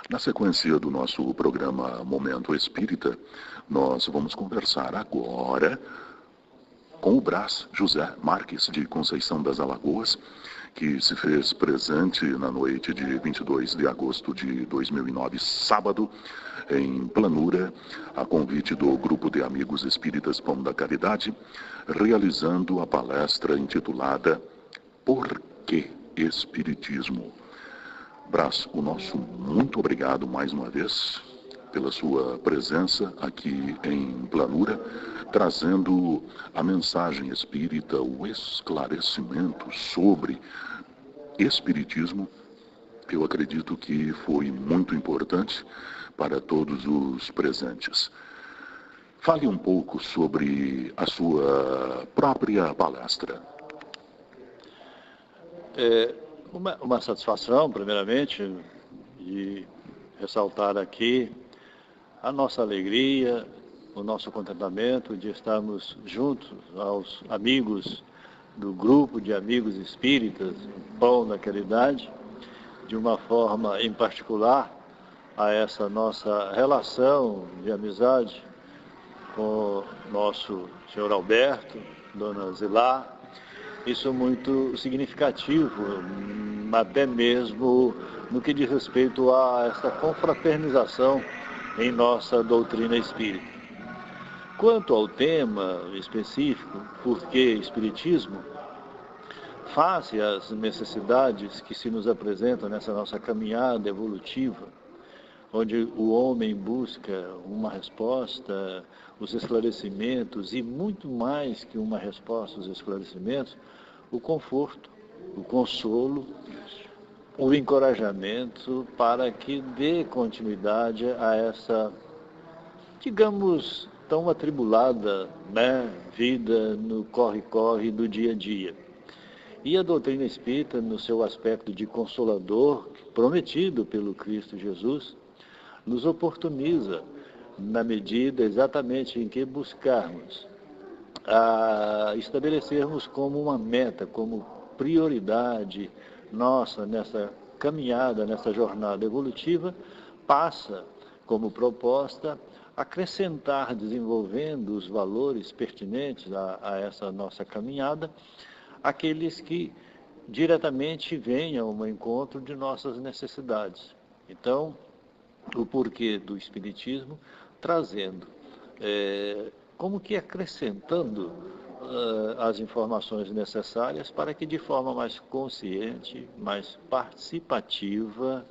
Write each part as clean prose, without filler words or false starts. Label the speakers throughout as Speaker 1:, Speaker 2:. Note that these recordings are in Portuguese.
Speaker 1: Na sequência do nosso programa Momento Espírita, nós vamos conversar agora com o Brás José Marques, de Conceição das Alagoas, que se fez presente na noite de 22 de agosto de 2009, sábado, em Planura, a convite do Grupo de Amigos Espíritas Pão da Caridade, realizando a palestra intitulada Por que Espiritismo? Brás, o nosso muito obrigado mais uma vez pela sua presença aqui em Planura, trazendo a mensagem espírita, o esclarecimento sobre espiritismo. Eu acredito que foi muito importante para todos os presentes. Fale um pouco sobre a sua própria palestra.
Speaker 2: Uma satisfação, primeiramente, de ressaltar aqui a nossa alegria, o nosso contentamento de estarmos juntos aos amigos do Grupo de Amigos Espíritas, Pão da Caridade, de uma forma em particular a essa nossa relação de amizade com nosso senhor Alberto, dona Zilá. Isso é muito significativo, até mesmo no que diz respeito a essa confraternização em nossa doutrina espírita. Quanto ao tema específico, por que Espiritismo, face às necessidades que se nos apresentam nessa nossa caminhada evolutiva, onde o homem busca uma resposta, os esclarecimentos, e muito mais que uma resposta, os esclarecimentos, o conforto, o consolo, o encorajamento para que dê continuidade a essa, digamos, tão atribulada, vida no corre-corre do dia a dia. E a doutrina espírita, no seu aspecto de consolador, prometido pelo Cristo Jesus, nos oportuniza na medida exatamente em que buscarmos a estabelecermos como uma meta, como prioridade nossa nessa caminhada, nessa jornada evolutiva, passa como proposta acrescentar, desenvolvendo os valores pertinentes a essa nossa caminhada, aqueles que diretamente venham ao encontro de nossas necessidades. Então, o porquê do Espiritismo, trazendo, como que acrescentando as informações necessárias para que de forma mais consciente, mais participativa,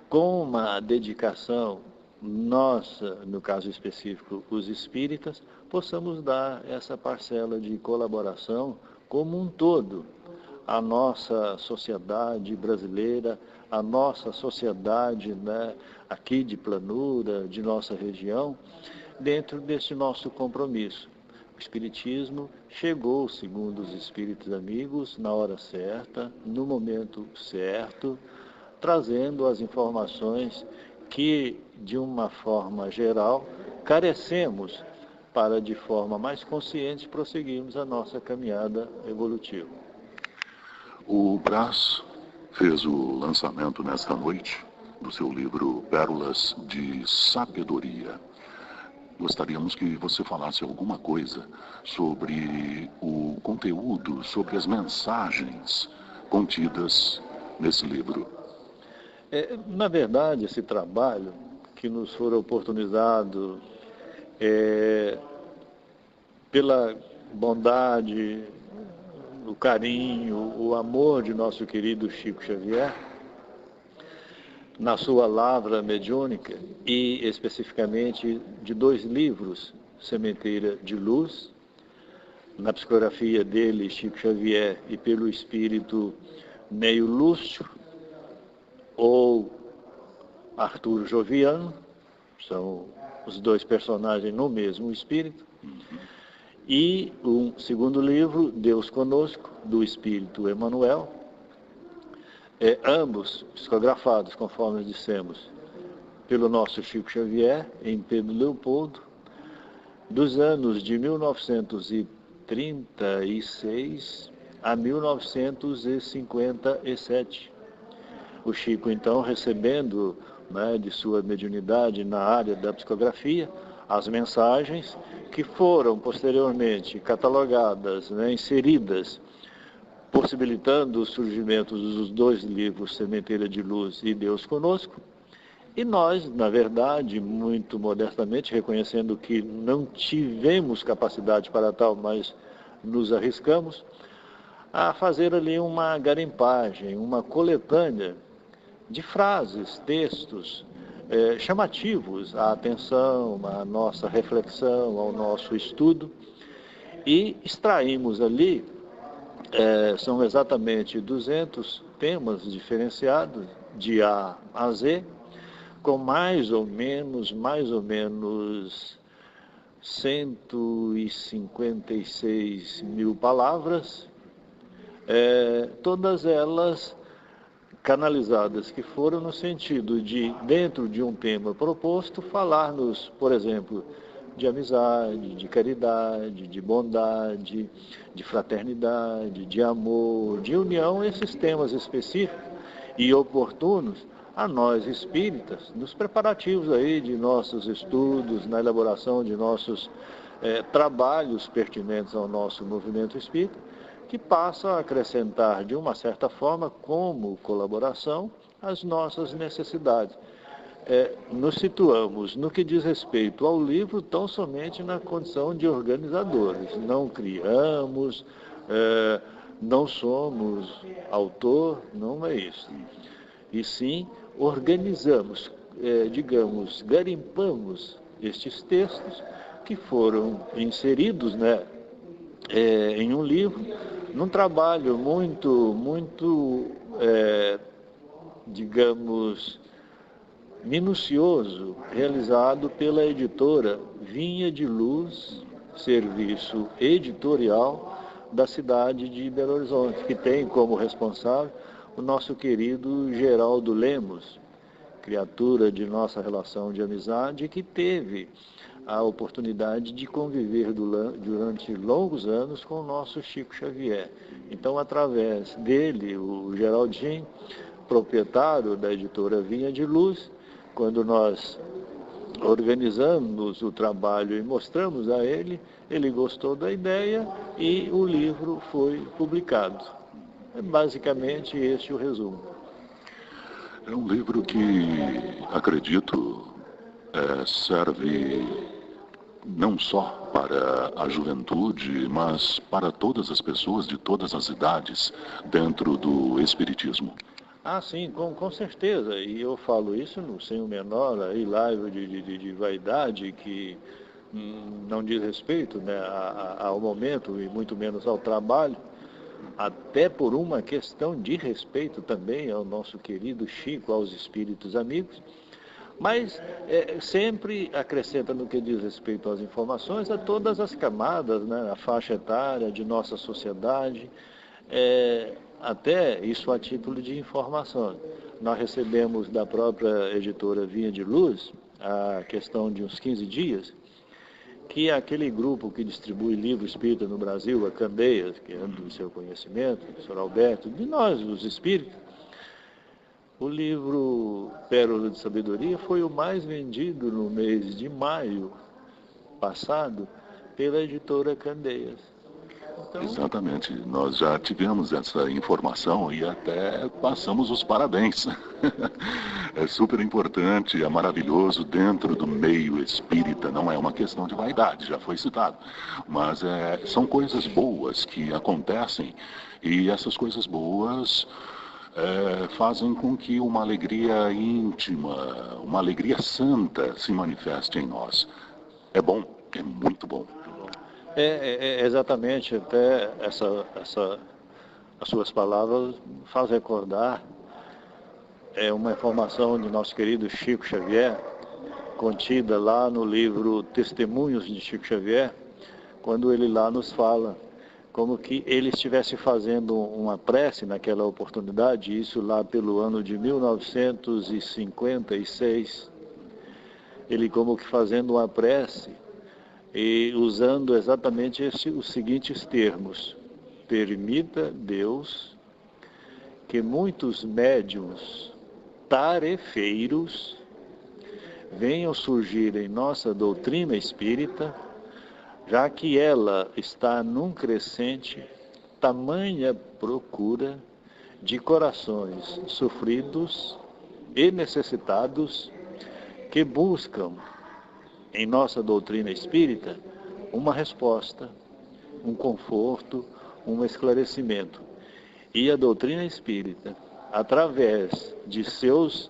Speaker 2: com uma dedicação nossa, no caso específico, os espíritas, possamos dar essa parcela de colaboração como um todo à nossa sociedade brasileira, à nossa sociedade aqui de Planura, de nossa região, dentro desse nosso compromisso. O Espiritismo chegou, segundo os espíritos amigos, na hora certa, no momento certo, trazendo as informações que, de uma forma geral, carecemos para, de forma mais consciente, prosseguirmos a nossa caminhada evolutiva.
Speaker 1: O Brás fez o lançamento nesta noite do seu livro Pérolas de Sabedoria. Gostaríamos que você falasse alguma coisa sobre o conteúdo, sobre as mensagens contidas nesse livro.
Speaker 2: Na verdade, esse trabalho que nos foi oportunizado pela bondade, o carinho, o amor de nosso querido Chico Xavier, na sua lavra mediúnica, e especificamente de 2 livros, Sementeira de Luz, na psicografia dele, Chico Xavier, e pelo espírito Neio Lúcio, ou Arthur Joviano, são os 2 personagens no mesmo espírito, e um segundo livro, Deus Conosco, do espírito Emmanuel, ambos psicografados, conforme dissemos, pelo nosso Chico Xavier, em Pedro Leopoldo, dos anos de 1936 a 1957. O Chico, então, recebendo, né, de sua mediunidade na área da psicografia, as mensagens que foram posteriormente catalogadas, né, inseridas, possibilitando o surgimento dos 2 livros, Sementeira de Luz e Deus Conosco. E nós, na verdade, muito modestamente, reconhecendo que não tivemos capacidade para tal, mas nos arriscamos a fazer ali uma garimpagem, uma coletânea de frases, textos chamativos à atenção, à nossa reflexão, ao nosso estudo, e extraímos ali, são exatamente 200 temas diferenciados, de A a Z, com mais ou menos 156 mil palavras, todas elas canalizadas, que foram no sentido de, dentro de um tema proposto, falar-nos, por exemplo, de amizade, de caridade, de bondade, de fraternidade, de amor, de união, esses temas específicos e oportunos a nós espíritas, nos preparativos aí de nossos estudos, na elaboração de nossos trabalhos pertinentes ao nosso movimento espírita, que passa a acrescentar, de uma certa forma, como colaboração, as nossas necessidades. Nos situamos, no que diz respeito ao livro, tão somente na condição de organizadores. Não criamos, não somos autor, não é isso. E sim, organizamos, garimpamos estes textos que foram inseridos, né, em um livro, num trabalho muito, minucioso, realizado pela editora Vinha de Luz, serviço editorial da cidade de Belo Horizonte, que tem como responsável o nosso querido Geraldo Lemos, criatura de nossa relação de amizade, que teve a oportunidade de conviver durante longos anos com o nosso Chico Xavier. Então, através dele, o Geraldinho, proprietário da editora Vinha de Luz, quando nós organizamos o trabalho e mostramos a ele, ele gostou da ideia e o livro foi publicado. É basicamente este o resumo.
Speaker 1: É um livro que, acredito, serve não só para a juventude, mas para todas as pessoas de todas as idades dentro do Espiritismo.
Speaker 2: Ah, sim, com certeza. E eu falo isso sem o menor laivo de vaidade, que não diz respeito, né, ao momento e muito menos ao trabalho, até por uma questão de respeito também ao nosso querido Chico, aos espíritos amigos, mas sempre acrescenta no que diz respeito às informações a todas as camadas, né, a faixa etária de nossa sociedade, até isso a título de informação. Nós recebemos da própria editora Vinha de Luz, a questão de uns 15 dias, que aquele grupo que distribui livro espírita no Brasil, a Candeias, que é do seu conhecimento, do Sr. Alberto, de nós, os espíritos, o livro Pérola de Sabedoria foi o mais vendido no mês de maio passado pela editora Candeias.
Speaker 1: Então... Exatamente, nós já tivemos essa informação e até passamos os parabéns. É super importante, é maravilhoso dentro do meio espírita, não é uma questão de vaidade, já foi citado, mas são coisas boas que acontecem e essas coisas boas fazem com que uma alegria íntima, uma alegria santa se manifeste em nós. É bom, é muito bom.
Speaker 2: Exatamente, até as suas palavras fazem recordar uma informação de nosso querido Chico Xavier, contida lá no livro Testemunhos de Chico Xavier, quando ele lá nos fala como que ele estivesse fazendo uma prece naquela oportunidade, isso lá pelo ano de 1956, ele como que fazendo uma prece, e usando exatamente os seguintes termos: permita Deus que muitos médiuns tarefeiros venham surgir em nossa doutrina espírita, já que ela está num crescente, tamanha procura de corações sofridos e necessitados que buscam em nossa doutrina espírita uma resposta, um conforto, um esclarecimento. E a doutrina espírita, através de seus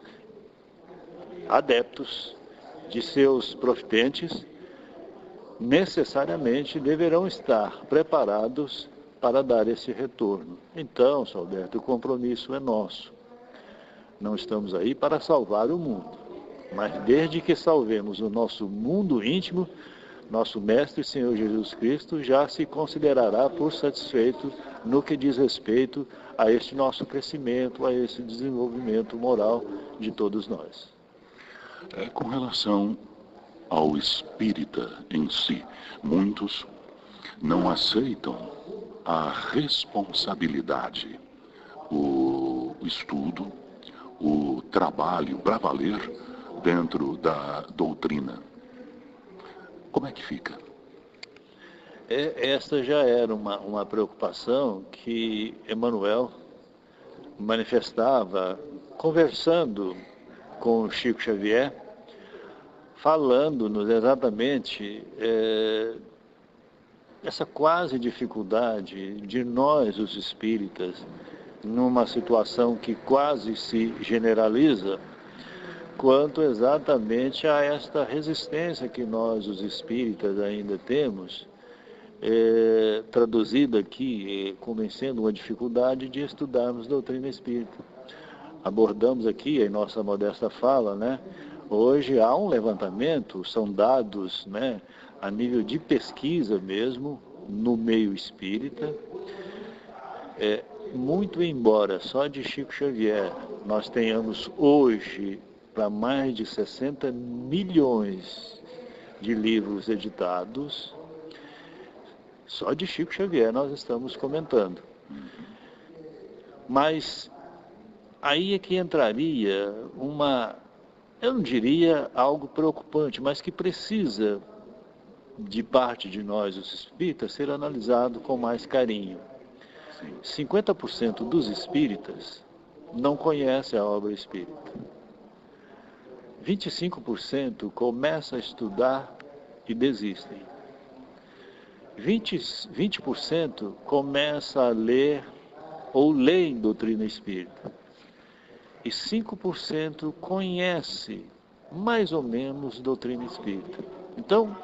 Speaker 2: adeptos, de seus profitentes, necessariamente deverão estar preparados para dar esse retorno. Então, Sr. Alberto, o compromisso é nosso. Não estamos aí para salvar o mundo, mas desde que salvemos o nosso mundo íntimo, nosso Mestre Senhor Jesus Cristo já se considerará por satisfeito no que diz respeito a este nosso crescimento, a esse desenvolvimento moral de todos nós.
Speaker 1: Com relação ao espírita em si, muitos não aceitam a responsabilidade, o estudo, o trabalho para valer dentro da doutrina. Como é que fica?
Speaker 2: Esta já era uma preocupação que Emmanuel manifestava conversando com Chico Xavier, falando-nos exatamente essa quase dificuldade de nós, os espíritas, numa situação que quase se generaliza, quanto exatamente a esta resistência que nós, os espíritas, ainda temos, traduzida aqui como sendo uma dificuldade de estudarmos doutrina espírita. Abordamos aqui em nossa modesta fala, né? Hoje há um levantamento, são dados, né, a nível de pesquisa mesmo, no meio espírita. Muito embora só de Chico Xavier nós tenhamos hoje para mais de 60 milhões de livros editados, só de Chico Xavier nós estamos comentando. Mas aí é que entraria eu não diria algo preocupante, mas que precisa, de parte de nós, os espíritas, ser analisado com mais carinho. 50% dos espíritas não conhecem a obra espírita. 25% começam a estudar e desistem. 20% começam a ler ou leem doutrina espírita. E 5% conhece mais ou menos doutrina espírita. Então,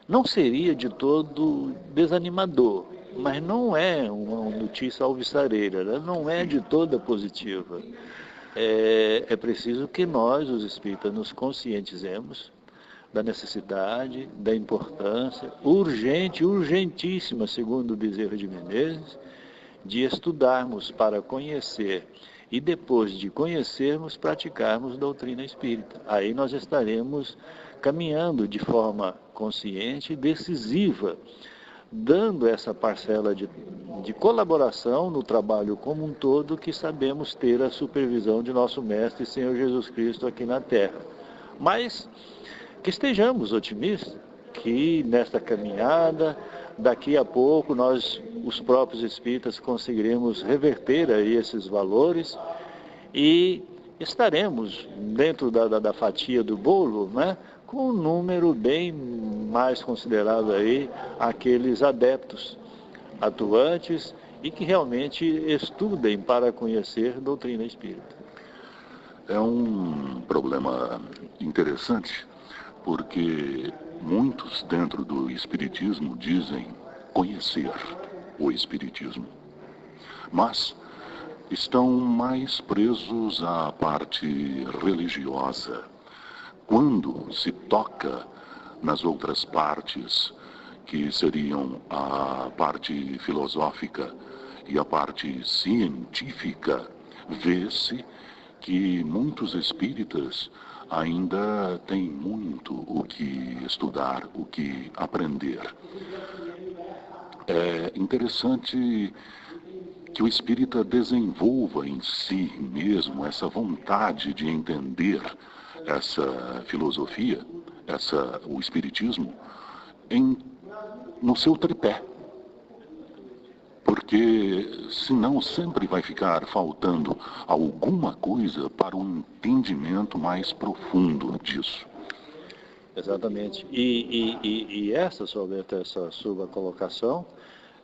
Speaker 2: não seria de todo desanimador, mas não é uma notícia alvissareira, ela não é de toda positiva. É preciso que nós, os espíritas, nos conscientizemos da necessidade, da importância, urgentíssima, segundo o Bezerra de Menezes, de estudarmos para conhecer e depois de conhecermos, praticarmos doutrina espírita. Aí nós estaremos caminhando de forma consciente e decisiva, dando essa parcela de colaboração no trabalho como um todo, que sabemos ter a supervisão de nosso Mestre Senhor Jesus Cristo aqui na Terra. Mas que estejamos otimistas, que nesta caminhada, daqui a pouco, nós, os próprios espíritas, conseguiremos reverter aí esses valores e estaremos dentro da fatia do bolo, né, com um número bem mais considerável aí, aqueles adeptos atuantes e que realmente estudem para conhecer doutrina espírita.
Speaker 1: É um problema interessante, porque muitos dentro do espiritismo dizem conhecer o espiritismo, mas estão mais presos à parte religiosa. Quando se toca nas outras partes, que seriam a parte filosófica e a parte científica, vê-se que muitos espíritas ainda têm muito o que estudar, o que aprender. É interessante que o espírita desenvolva em si mesmo essa vontade de entender essa filosofia, o espiritismo, no seu tripé. Porque senão sempre vai ficar faltando alguma coisa para um entendimento mais profundo disso.
Speaker 2: Exatamente. E sobre essa sua colocação,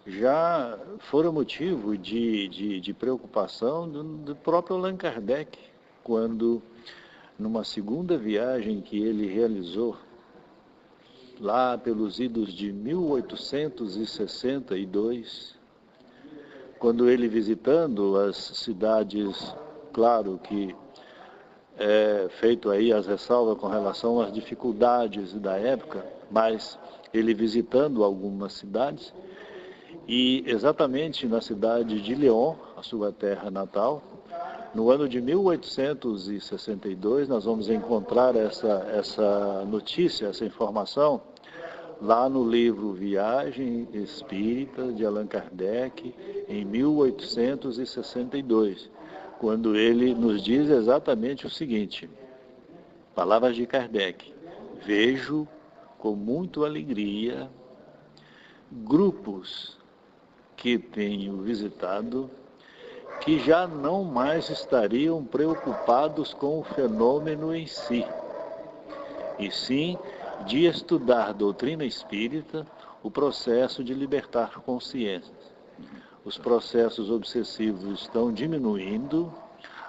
Speaker 2: já foram motivo de preocupação do próprio Allan Kardec, quando, numa segunda viagem que ele realizou, lá pelos idos de 1862, quando ele visitando as cidades, claro que feito aí as ressalvas com relação às dificuldades da época, mas ele visitando algumas cidades, e exatamente na cidade de Lyon, a sua terra natal, no ano de 1862, nós vamos encontrar essa notícia, essa informação, lá no livro Viagem Espírita, de Allan Kardec, em 1862, quando ele nos diz exatamente o seguinte, palavras de Kardec: vejo com muita alegria grupos que tenho visitado que já não mais estariam preocupados com o fenômeno em si, e sim de estudar doutrina espírita, o processo de libertar consciências. Os processos obsessivos estão diminuindo,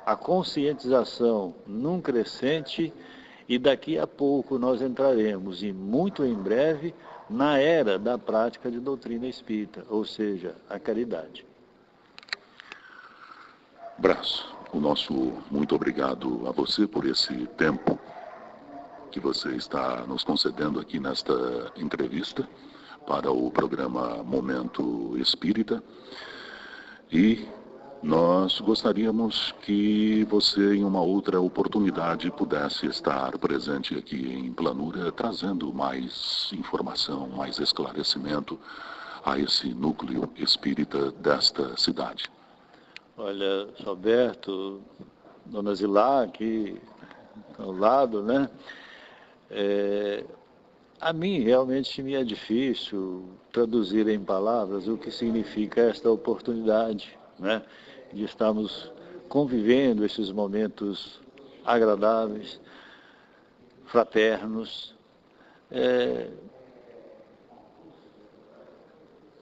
Speaker 2: a conscientização num crescente, e daqui a pouco nós entraremos, e muito em breve, na era da prática de doutrina espírita, ou seja, a caridade.
Speaker 1: Brás, o nosso muito obrigado a você por esse tempo que você está nos concedendo aqui nesta entrevista para o programa Momento Espírita. E nós gostaríamos que você, em uma outra oportunidade, pudesse estar presente aqui em Planura, trazendo mais informação, mais esclarecimento a esse núcleo espírita desta cidade.
Speaker 2: Olha, Roberto, Dona Zilá, aqui ao lado, né? A mim realmente me é difícil traduzir em palavras o que significa esta oportunidade, né? De estarmos convivendo esses momentos agradáveis, fraternos.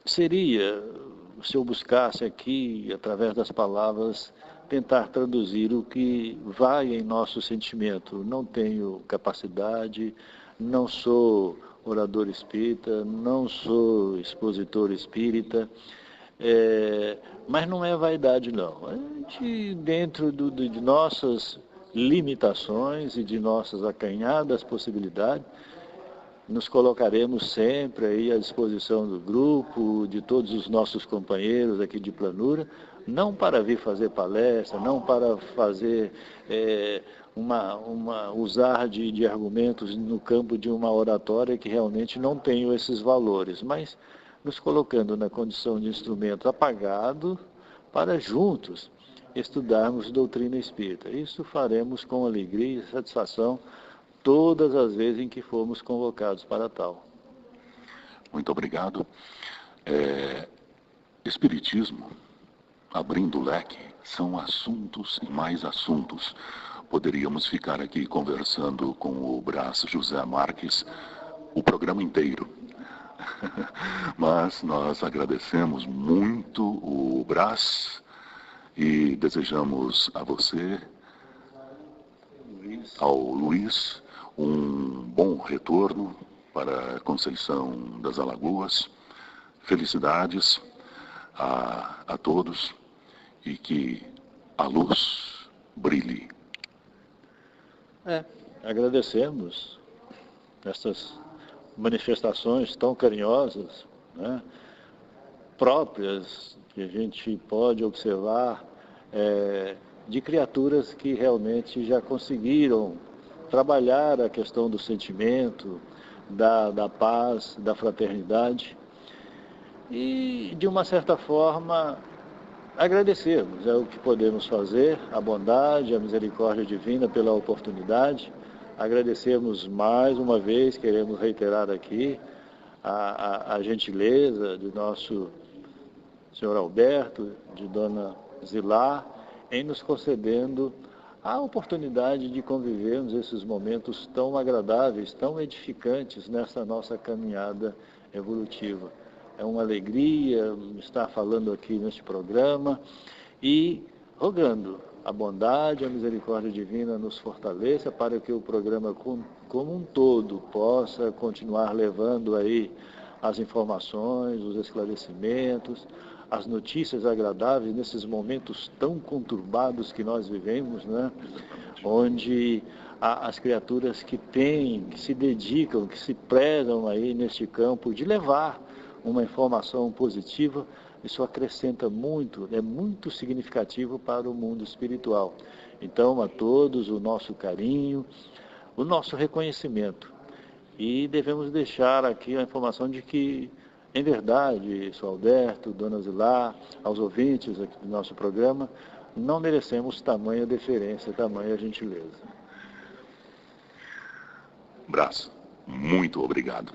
Speaker 2: Seria, se eu buscasse aqui, através das palavras, tentar traduzir o que vai em nosso sentimento. Não tenho capacidade, não sou orador espírita, não sou expositor espírita, mas não é vaidade, não. A gente, dentro de nossas limitações e de nossas acanhadas possibilidades, nos colocaremos sempre aí à disposição do grupo, de todos os nossos companheiros aqui de Planura, não para vir fazer palestra, não para fazer usar de argumentos no campo de uma oratória que realmente não tenho esses valores, mas nos colocando na condição de instrumento apagado para juntos estudarmos doutrina espírita. Isso faremos com alegria e satisfação todas as vezes em que formos convocados para tal.
Speaker 1: Muito obrigado. Espiritismo, abrindo o leque, são assuntos e mais assuntos. Poderíamos ficar aqui conversando com o Brás José Marques o programa inteiro. Mas nós agradecemos muito o Brás e desejamos a você, ao Luiz, um bom retorno para Conceição das Alagoas. Felicidades a todos e que a luz brilhe.
Speaker 2: Agradecemos essas manifestações tão carinhosas, né, próprias, que a gente pode observar de criaturas que realmente já conseguiram trabalhar a questão do sentimento, da paz, da fraternidade e, de uma certa forma, agradecermos, é o que podemos fazer, a bondade, a misericórdia divina pela oportunidade. Agradecermos mais uma vez, queremos reiterar aqui, a gentileza de nosso senhor Alberto, de dona Zilá, em nos concedendo a oportunidade de convivermos esses momentos tão agradáveis, tão edificantes nessa nossa caminhada evolutiva. É uma alegria estar falando aqui neste programa e rogando a bondade, a misericórdia divina nos fortaleça para que o programa como um todo possa continuar levando aí as informações, os esclarecimentos, as notícias agradáveis nesses momentos tão conturbados que nós vivemos, né? Onde as criaturas que se dedicam, que se prezam aí neste campo de levar uma informação positiva, isso acrescenta muito, é muito significativo para o mundo espiritual. Então, a todos o nosso carinho, o nosso reconhecimento. E devemos deixar aqui a informação de que, em verdade, Sr. Alberto, Dona Zilá, aos ouvintes aqui do nosso programa, não merecemos tamanha deferência, tamanha gentileza.
Speaker 1: Brás, muito obrigado.